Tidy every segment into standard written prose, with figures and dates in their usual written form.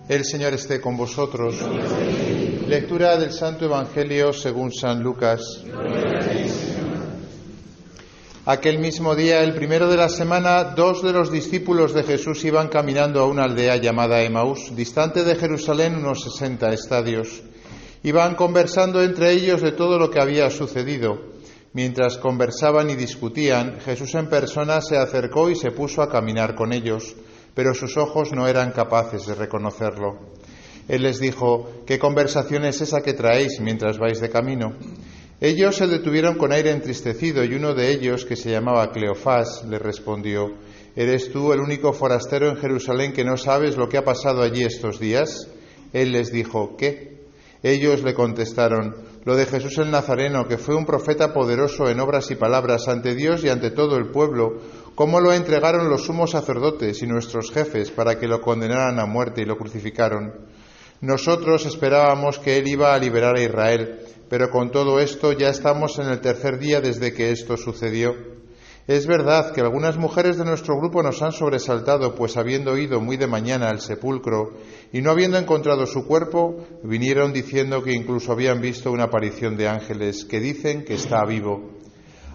El Señor esté con vosotros. Lectura del Santo Evangelio según San Lucas. Aquel mismo día, el primero de la semana, 2 de los discípulos de Jesús iban caminando a una aldea llamada Emaús, distante de Jerusalén unos 60 estadios. Iban conversando entre ellos de todo lo que había sucedido. Mientras conversaban y discutían, Jesús en persona se acercó y se puso a caminar con ellos, pero sus ojos no eran capaces de reconocerlo. Él les dijo: ¿Qué conversación es esa que traéis mientras vais de camino? Ellos se detuvieron con aire entristecido y uno de ellos, que se llamaba Cleofás, le respondió: ¿Eres tú el único forastero en Jerusalén que no sabes lo que ha pasado allí estos días? Él les dijo: ¿Qué? Ellos le contestaron: lo de Jesús el Nazareno, que fue un profeta poderoso en obras y palabras ante Dios y ante todo el pueblo, cómo lo entregaron los sumos sacerdotes y nuestros jefes para que lo condenaran a muerte y lo crucificaron. Nosotros esperábamos que él iba a liberar a Israel, pero con todo esto ya estamos en el 3er día desde que esto sucedió. Es verdad que algunas mujeres de nuestro grupo nos han sobresaltado, pues habiendo ido muy de mañana al sepulcro y no habiendo encontrado su cuerpo, vinieron diciendo que incluso habían visto una aparición de ángeles que dicen que está vivo.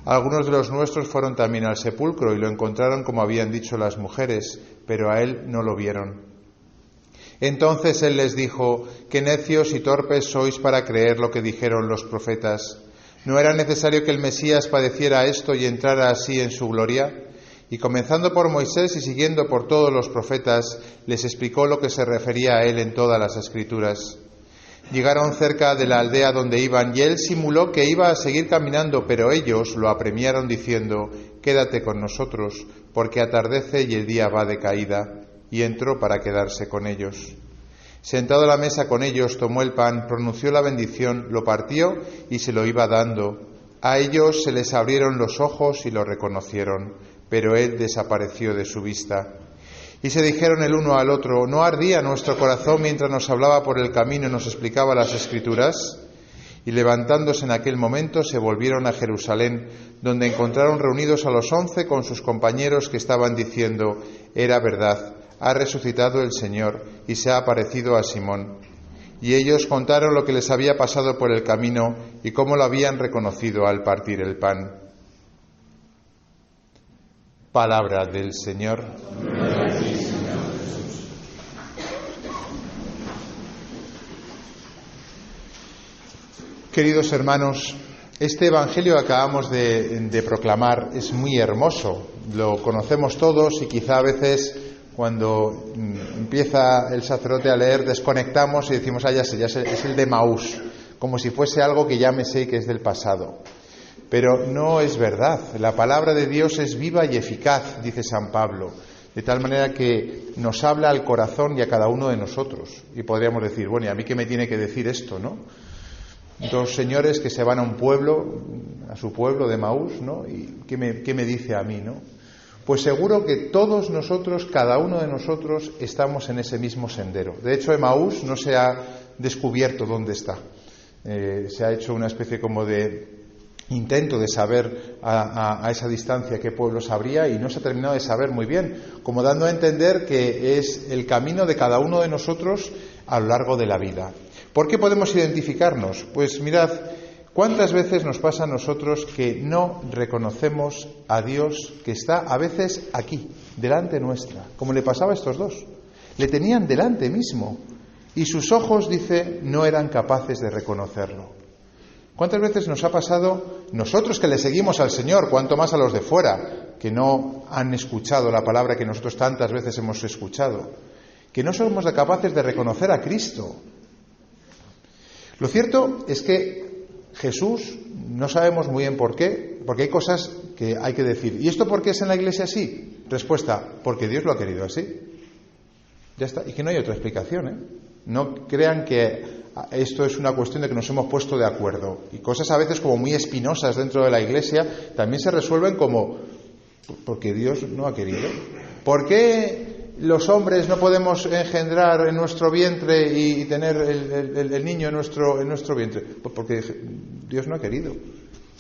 Algunos de los nuestros fueron también al sepulcro y lo encontraron como habían dicho las mujeres, pero a él no lo vieron. Entonces él les dijo: qué necios y torpes sois para creer lo que dijeron los profetas. ¿No era necesario que el Mesías padeciera esto y entrara así en su gloria? Y comenzando por Moisés y siguiendo por todos los profetas, les explicó lo que se refería a él en todas las Escrituras. Llegaron cerca de la aldea donde iban y él simuló que iba a seguir caminando, pero ellos lo apremiaron diciendo: quédate con nosotros, porque atardece y el día va de caída. Y entró para quedarse con ellos. Sentado a la mesa con ellos, tomó el pan, pronunció la bendición, lo partió y se lo iba dando. A ellos se les abrieron los ojos y lo reconocieron, pero él desapareció de su vista. Y se dijeron el uno al otro: ¿no ardía nuestro corazón mientras nos hablaba por el camino y nos explicaba las Escrituras? Y levantándose en aquel momento se volvieron a Jerusalén, donde encontraron reunidos a los 11 con sus compañeros que estaban diciendo: era verdad, ha resucitado el Señor y se ha aparecido a Simón. Y ellos contaron lo que les había pasado por el camino y cómo lo habían reconocido al partir el pan. Palabra del Señor. Queridos hermanos, este Evangelio que acabamos de proclamar es muy hermoso. Lo conocemos todos y quizá a veces cuando empieza el sacerdote a leer desconectamos y decimos: ya sé, es el de Emaús, como si fuese algo que ya me sé que es del pasado. Pero no es verdad. La palabra de Dios es viva y eficaz, dice San Pablo, de tal manera que nos habla al corazón y a cada uno de nosotros. Y podríamos decir: bueno, ¿y a mí qué me tiene que decir esto, no? 2 señores que se van a un pueblo, a su pueblo de Emaús, ¿no? ¿Y qué me dice a mí, no? Pues seguro que todos nosotros, cada uno de nosotros, estamos en ese mismo sendero. De hecho, Emaús no se ha descubierto dónde está. Se ha hecho una especie como de intento de saber a esa distancia qué pueblos habría y no se ha terminado de saber muy bien, como dando a entender que es el camino de cada uno de nosotros a lo largo de la vida. ¿Por qué podemos identificarnos? Pues mirad, ¿cuántas veces nos pasa a nosotros que no reconocemos a Dios que está a veces aquí, delante nuestra? Como le pasaba a estos 2. Le tenían delante mismo y sus ojos, dice, no eran capaces de reconocerlo. ¿Cuántas veces nos ha pasado nosotros que le seguimos al Señor, cuanto más a los de fuera, que no han escuchado la palabra que nosotros tantas veces hemos escuchado, que no somos capaces de reconocer a Cristo? Lo cierto es que Jesús, no sabemos muy bien por qué, porque hay cosas que hay que decir. ¿Y esto por qué es en la Iglesia así? Respuesta: porque Dios lo ha querido así. Ya está. Y que no hay otra explicación, ¿eh? No crean que esto es una cuestión de que nos hemos puesto de acuerdo. Y cosas a veces como muy espinosas dentro de la Iglesia también se resuelven como: porque Dios no ha querido. ¿Por qué los hombres no podemos engendrar en nuestro vientre y tener el niño en nuestro vientre? Pues porque Dios no ha querido.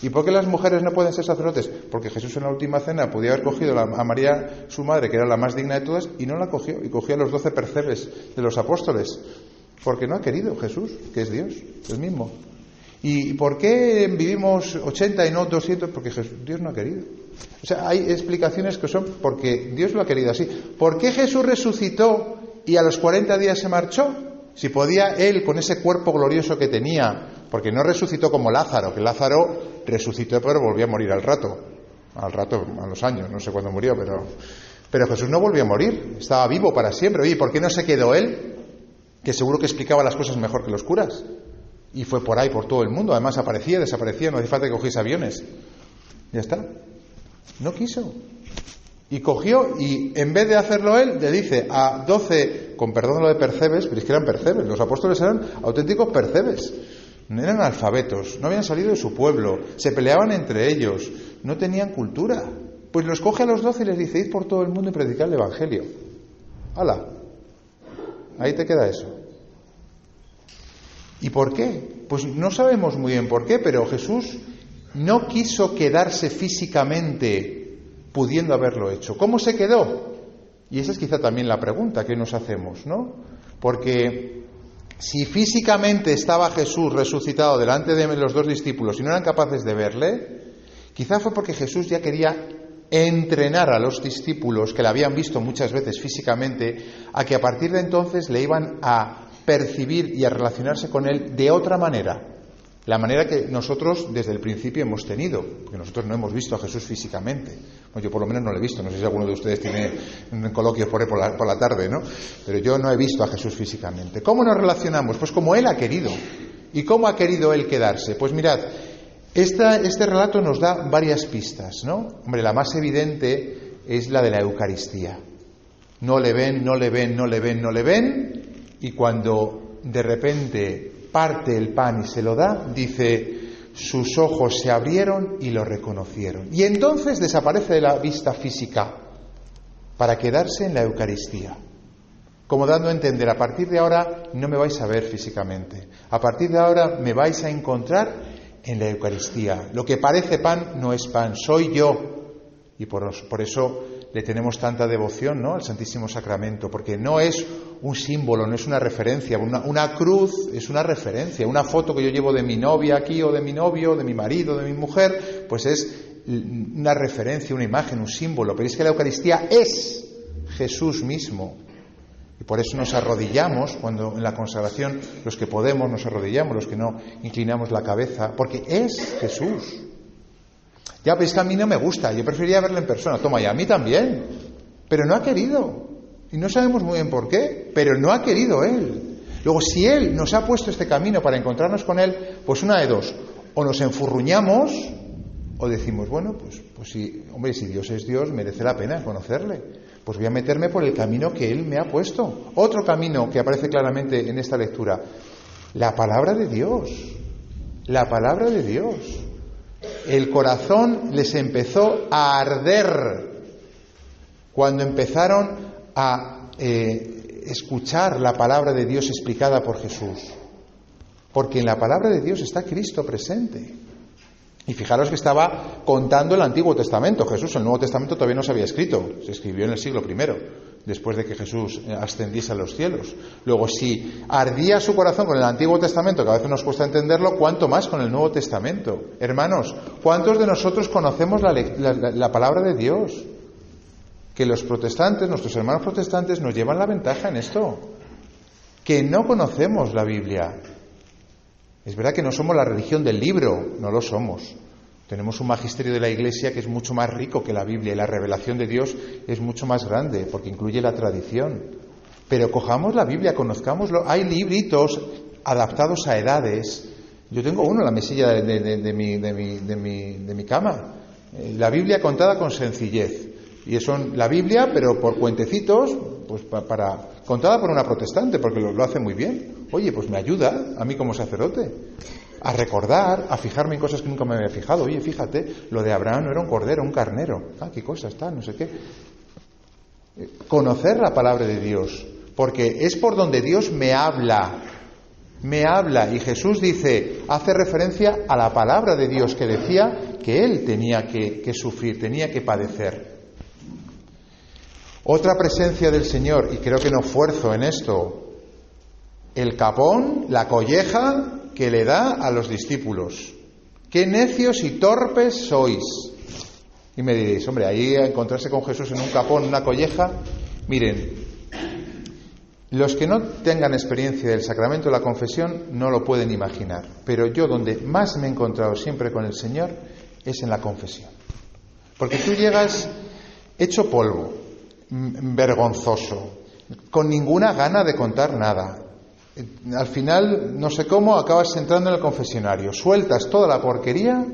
¿Y por qué las mujeres no pueden ser sacerdotes? Porque Jesús en la última cena podía haber cogido a María, su madre, que era la más digna de todas, y no la cogió, y cogió a los 12 percebes de los apóstoles. Porque no ha querido Jesús, que es Dios, el mismo. ¿Y por qué vivimos 80 y no 200? Porque Dios no ha querido. O sea, hay explicaciones que son porque Dios lo ha querido así. ¿Por qué Jesús resucitó y a los 40 días se marchó? Si podía Él, con ese cuerpo glorioso que tenía, porque no resucitó como Lázaro, que Lázaro resucitó pero volvió a morir al rato, a los años, no sé cuándo murió, pero Jesús no volvió a morir, estaba vivo para siempre. Oye, ¿por qué no se quedó Él? Que seguro que explicaba las cosas mejor que los curas. Y fue por ahí, por todo el mundo. Además aparecía, desaparecía, no hace falta que cogiese aviones. Ya está. No quiso. Y cogió, y en vez de hacerlo él, le dice a 12, con perdón lo de percebes, pero es que eran percebes, los apóstoles eran auténticos percebes. No eran alfabetos, no habían salido de su pueblo, se peleaban entre ellos, no tenían cultura. Pues los coge a los 12 y les dice: id por todo el mundo y predicad el Evangelio. ¡Hala! Ahí te queda eso. ¿Y por qué? Pues no sabemos muy bien por qué, pero Jesús no quiso quedarse físicamente pudiendo haberlo hecho. ¿Cómo se quedó? Y esa es quizá también la pregunta que nos hacemos, ¿no? Porque si físicamente estaba Jesús resucitado delante de los dos discípulos y no eran capaces de verle, quizá fue porque Jesús ya quería entrenar a los discípulos, que le habían visto muchas veces físicamente, a que a partir de entonces le iban a percibir y a relacionarse con él de otra manera. La manera que nosotros desde el principio hemos tenido, porque nosotros no hemos visto a Jesús físicamente. Bueno, yo por lo menos no lo he visto, no sé si alguno de ustedes tiene un coloquio por la tarde, ¿no? Pero yo no he visto a Jesús físicamente. ¿Cómo nos relacionamos? Pues como Él ha querido. ¿Y cómo ha querido Él quedarse? Pues mirad, este relato nos da varias pistas, ¿no? Hombre, la más evidente es la de la Eucaristía. No le ven, no le ven, no le ven, no le ven, y cuando de repente parte el pan y se lo da, dice: sus ojos se abrieron y lo reconocieron. Y entonces desaparece de la vista física para quedarse en la Eucaristía, como dando a entender: a partir de ahora no me vais a ver físicamente, a partir de ahora me vais a encontrar en la Eucaristía. Lo que parece pan no es pan, soy yo. Y por eso le tenemos tanta devoción, ¿no?, al Santísimo Sacramento, porque no es un símbolo, no es una referencia. Una cruz es una referencia. Una foto que yo llevo de mi novia aquí, o de mi novio, de mi marido, de mi mujer, pues es una referencia, una imagen, un símbolo. Pero es que la Eucaristía es Jesús mismo. Y por eso nos arrodillamos cuando en la consagración, los que podemos nos arrodillamos, los que no inclinamos la cabeza, porque es Jesús. Ya, pero es que a mí no me gusta, yo preferiría verlo en persona. Toma, y a mí también, pero no ha querido. Y no sabemos muy bien por qué, pero no ha querido Él. Luego, si Él nos ha puesto este camino para encontrarnos con Él, pues una de dos: o nos enfurruñamos, o decimos, bueno, pues sí, hombre, si Dios es Dios, merece la pena conocerle. Pues voy a meterme por el camino que Él me ha puesto. Otro camino que aparece claramente en esta lectura: la palabra de Dios. La palabra de Dios. El corazón les empezó a arder cuando empezaron a escuchar la palabra de Dios explicada por Jesús, porque en la palabra de Dios está Cristo presente. Y fijaros que estaba contando el Antiguo Testamento. Jesús, el Nuevo Testamento todavía no se había escrito, se escribió en el siglo I, después de que Jesús ascendiese a los cielos. Luego, si ardía su corazón con el Antiguo Testamento, que a veces nos cuesta entenderlo, ¿cuánto más con el Nuevo Testamento? Hermanos, ¿cuántos de nosotros conocemos la palabra de Dios? Que los protestantes, nuestros hermanos protestantes, nos llevan la ventaja en esto, que no conocemos la Biblia. Es verdad que no somos la religión del libro, no lo somos. Tenemos un magisterio de la Iglesia que es mucho más rico que la Biblia, y la revelación de Dios es mucho más grande, porque incluye la tradición. Pero cojamos la Biblia, conozcámoslo. Hay libritos adaptados a edades. Yo tengo uno en la mesilla de mi cama. La Biblia contada con sencillez. Y son la Biblia, pero por cuentecitos, pues contada por una protestante, porque lo hace muy bien. Oye, pues me ayuda a mí como sacerdote a recordar, a fijarme en cosas que nunca me había fijado. Oye, fíjate, lo de Abraham no era un cordero, un carnero. Ah, qué cosa está, no sé qué. Conocer la palabra de Dios, porque es por donde Dios me habla. me habla. Y Jesús dice, hace referencia a la palabra de Dios que decía que Él tenía que sufrir, tenía que padecer. Otra presencia del Señor, y creo que no fuerzo en esto, el capón, la colleja que le da a los discípulos. ¡Qué necios y torpes sois! Y me diréis, hombre, ahí a encontrarse con Jesús en un capón, una colleja. Miren, los que no tengan experiencia del sacramento de la confesión no lo pueden imaginar, pero yo donde más me he encontrado siempre con el Señor es en la confesión. Porque tú llegas hecho polvo, vergonzoso, con ninguna gana de contar nada. Al final, no sé cómo, acabas entrando en el confesionario, sueltas toda la porquería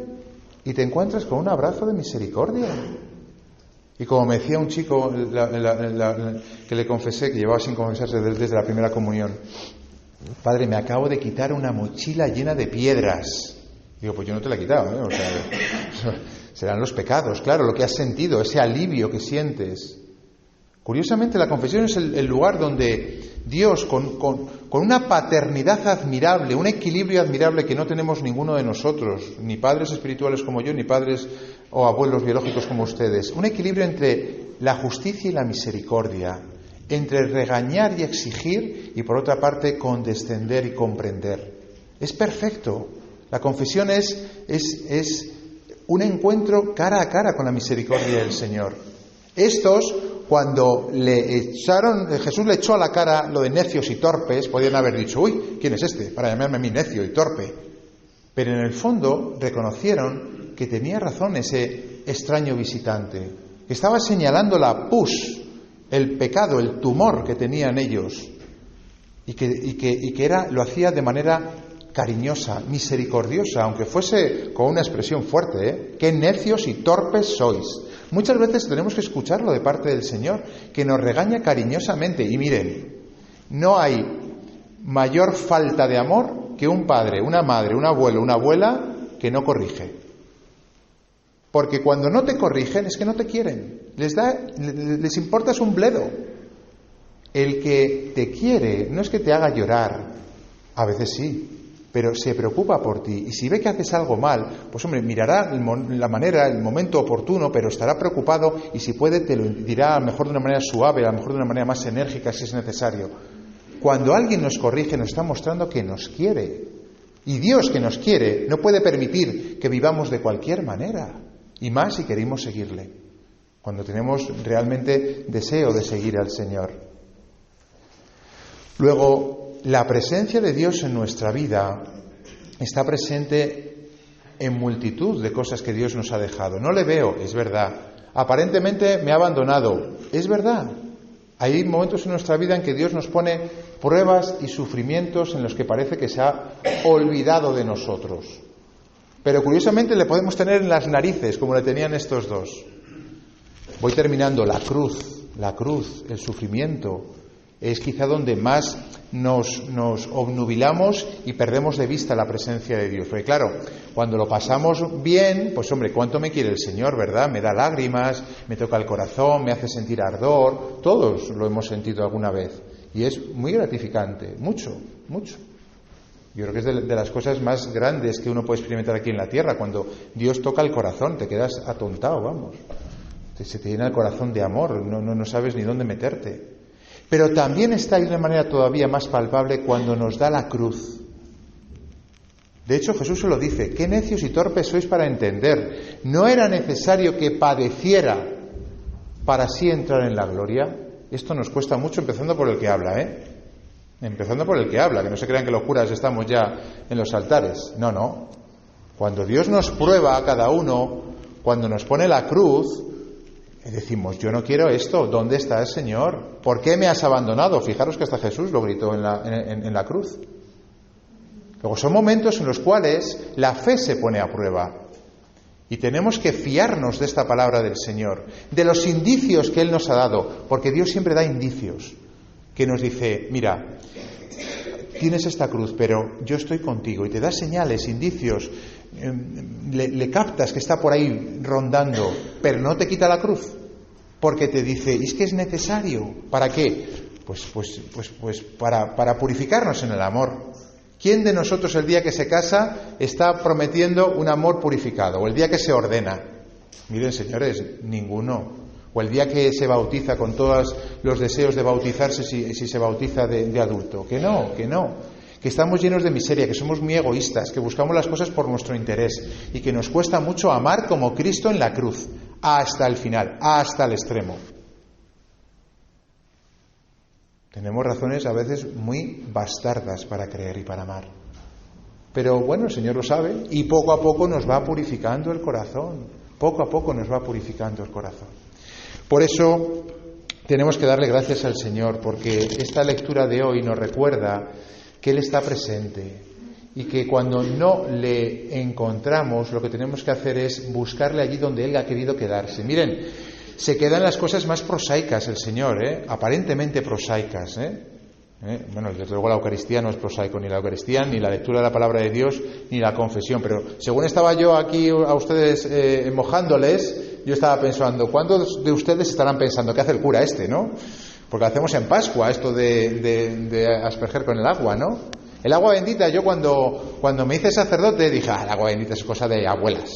y te encuentras con un abrazo de misericordia. Y como me decía un chico que le confesé, que llevaba sin confesarse desde la primera comunión, padre, me acabo de quitar una mochila llena de piedras. Digo, pues yo no te la he quitado, ¿eh? O sea, serán los pecados, claro, lo que has sentido, ese alivio que sientes. Curiosamente, la confesión es el lugar donde Dios, con una paternidad admirable, un equilibrio admirable que no tenemos ninguno de nosotros, ni padres espirituales como yo, ni padres o abuelos biológicos como ustedes, un equilibrio entre la justicia y la misericordia, entre regañar y exigir, y por otra parte condescender y comprender. Es perfecto. La confesión es un encuentro cara a cara con la misericordia del Señor. Estos, cuando Jesús le echó a la cara lo de necios y torpes, podían haber dicho, uy, ¿quién es este? Para llamarme a mí necio y torpe. Pero en el fondo reconocieron que tenía razón ese extraño visitante, que estaba señalando la pus, el pecado, el tumor que tenían ellos, y que lo hacía de manera cariñosa, misericordiosa, aunque fuese con una expresión fuerte, ¿eh? ¡Qué necios y torpes sois! Muchas veces tenemos que escucharlo de parte del Señor, que nos regaña cariñosamente. Y miren, no hay mayor falta de amor que un padre, una madre, un abuelo, una abuela que no corrige. Porque cuando no te corrigen es que no te quieren. Les importas un bledo. El que te quiere no es que te haga llorar, a veces sí, pero se preocupa por ti. Y si ve que haces algo mal, pues hombre, mirará la manera, el momento oportuno, pero estará preocupado y si puede te lo dirá a lo mejor de una manera suave, a lo mejor de una manera más enérgica si es necesario. Cuando alguien nos corrige nos está mostrando que nos quiere. Y Dios, que nos quiere, no puede permitir que vivamos de cualquier manera. Y más si queremos seguirle. Cuando tenemos realmente deseo de seguir al Señor. Luego, la presencia de Dios en nuestra vida está presente en multitud de cosas que Dios nos ha dejado. No le veo, es verdad. Aparentemente me ha abandonado, es verdad. Hay momentos en nuestra vida en que Dios nos pone pruebas y sufrimientos en los que parece que se ha olvidado de nosotros. Pero curiosamente le podemos tener en las narices, como le tenían estos dos. Voy terminando. La cruz, el sufrimiento, es quizá donde más nos obnubilamos y perdemos de vista la presencia de Dios. Porque claro, cuando lo pasamos bien, pues hombre, ¿cuánto me quiere el Señor, verdad? Me da lágrimas, me toca el corazón, me hace sentir ardor. Todos lo hemos sentido alguna vez. Y es muy gratificante, mucho, mucho. Yo creo que es de las cosas más grandes que uno puede experimentar aquí en la tierra. Cuando Dios toca el corazón, te quedas atontado, vamos. Se te llena el corazón de amor, no sabes ni dónde meterte. Pero también está ahí de una manera todavía más palpable cuando nos da la cruz. De hecho, Jesús se lo dice, qué necios y torpes sois para entender. ¿No era necesario que padeciera para así entrar en la gloria? Esto nos cuesta mucho, empezando por el que habla, Empezando por el que habla, que no se crean que los curas estamos ya en los altares. No. Cuando Dios nos prueba a cada uno, cuando nos pone la cruz, decimos, yo no quiero esto, ¿dónde está el Señor? ¿Por qué me has abandonado? Fijaros que hasta Jesús lo gritó en la cruz. Luego son momentos en los cuales la fe se pone a prueba y tenemos que fiarnos de esta palabra del Señor, de los indicios que Él nos ha dado, porque Dios siempre da indicios, que nos dice, mira, tienes esta cruz, pero yo estoy contigo, y te da señales, indicios, le captas que está por ahí rondando, pero no te quita la cruz, porque te dice, es que es necesario. ¿Para qué? Pues para purificarnos en el amor. ¿Quién de nosotros el día que se casa está prometiendo un amor purificado? ¿O el día que se ordena? Miren, señores, ninguno. O el día que se bautiza con todos los deseos de bautizarse si se bautiza de adulto. Que no. Que estamos llenos de miseria, que somos muy egoístas, que buscamos las cosas por nuestro interés y que nos cuesta mucho amar como Cristo en la cruz, hasta el final, hasta el extremo. Tenemos razones a veces muy bastardas para creer y para amar. Pero bueno, el Señor lo sabe y poco a poco nos va purificando el corazón. Poco a poco nos va purificando el corazón. Por eso tenemos que darle gracias al Señor, porque esta lectura de hoy nos recuerda que Él está presente y que cuando no le encontramos lo que tenemos que hacer es buscarle allí donde Él ha querido quedarse. Miren, se quedan las cosas más prosaicas el Señor, aparentemente prosaicas. Bueno, desde luego la Eucaristía no es prosaico, ni la Eucaristía, ni la lectura de la palabra de Dios, ni la confesión. Pero según estaba yo aquí a ustedes mojándoles, yo estaba pensando, ¿cuántos de ustedes estarán pensando qué hace el cura no? Porque lo hacemos en Pascua, esto de asperger con el agua, ¿no? El agua bendita, yo cuando me hice sacerdote dije, el agua bendita es cosa de abuelas.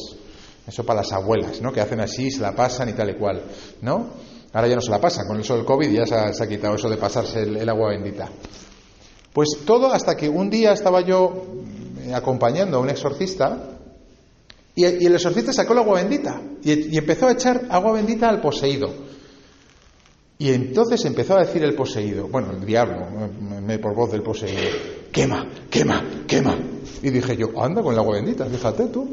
Eso para las abuelas, ¿no? Que hacen así, se la pasan y tal y cual, ¿no? Ahora ya no se la pasan, con eso del COVID ya se ha quitado eso de pasarse el agua bendita. Pues todo hasta que un día estaba yo acompañando a un exorcista y el exorcista sacó el agua bendita y empezó a echar agua bendita al poseído. Y entonces empezó a decir el poseído, bueno, el diablo, por voz del poseído, quema, quema, quema. Y dije yo, anda con el agua bendita, fíjate tú,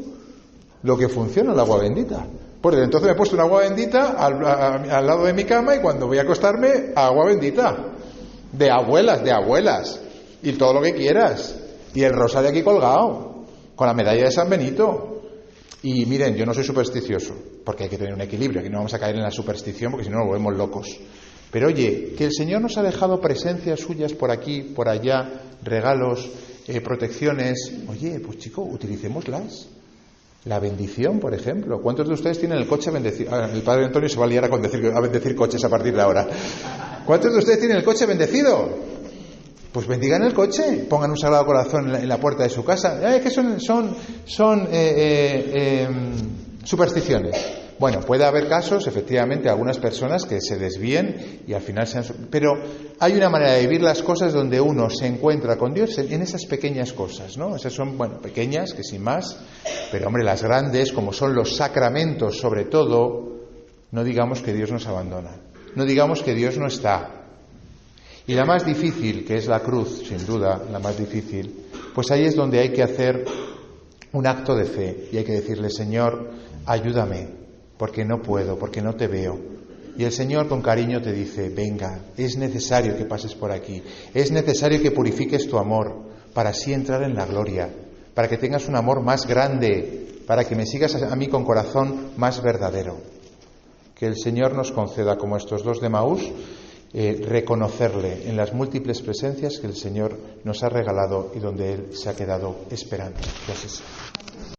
lo que funciona el agua bendita. Pues desde entonces me he puesto un agua bendita al lado de mi cama y cuando voy a acostarme, agua bendita. De abuelas, y todo lo que quieras. Y el rosario aquí colgado, con la medalla de San Benito. Y miren, yo no soy supersticioso, porque hay que tener un equilibrio, que no vamos a caer en la superstición, porque si no nos volvemos locos. Pero oye, que el Señor nos ha dejado presencias suyas por aquí, por allá, regalos, protecciones. Oye, pues chicos, utilicémoslas. La bendición, por ejemplo. ¿Cuántos de ustedes tienen el coche bendecido? El Padre Antonio se va a liar a bendecir coches a partir de ahora. ¿Cuántos de ustedes tienen el coche bendecido? Pues bendigan el coche, pongan un Sagrado Corazón en la puerta de su casa. Es que son supersticiones. Bueno, puede haber casos, efectivamente, algunas personas que se desvíen y al final sean... Pero hay una manera de vivir las cosas donde uno se encuentra con Dios en esas pequeñas cosas, ¿no? Esas son, pequeñas, que sin más, pero hombre, las grandes, como son los sacramentos, sobre todo, no digamos que Dios nos abandona, no digamos que Dios no está. Y la más difícil, que es la cruz, sin duda, la más difícil, pues ahí es donde hay que hacer un acto de fe y hay que decirle, Señor, ayúdame, porque no puedo, porque no te veo. Y el Señor con cariño te dice, venga, es necesario que pases por aquí, es necesario que purifiques tu amor para así entrar en la gloria, para que tengas un amor más grande, para que me sigas a mí con corazón más verdadero. Que el Señor nos conceda, como estos dos de Emaús, reconocerle en las múltiples presencias que el Señor nos ha regalado y donde Él se ha quedado esperando. Gracias.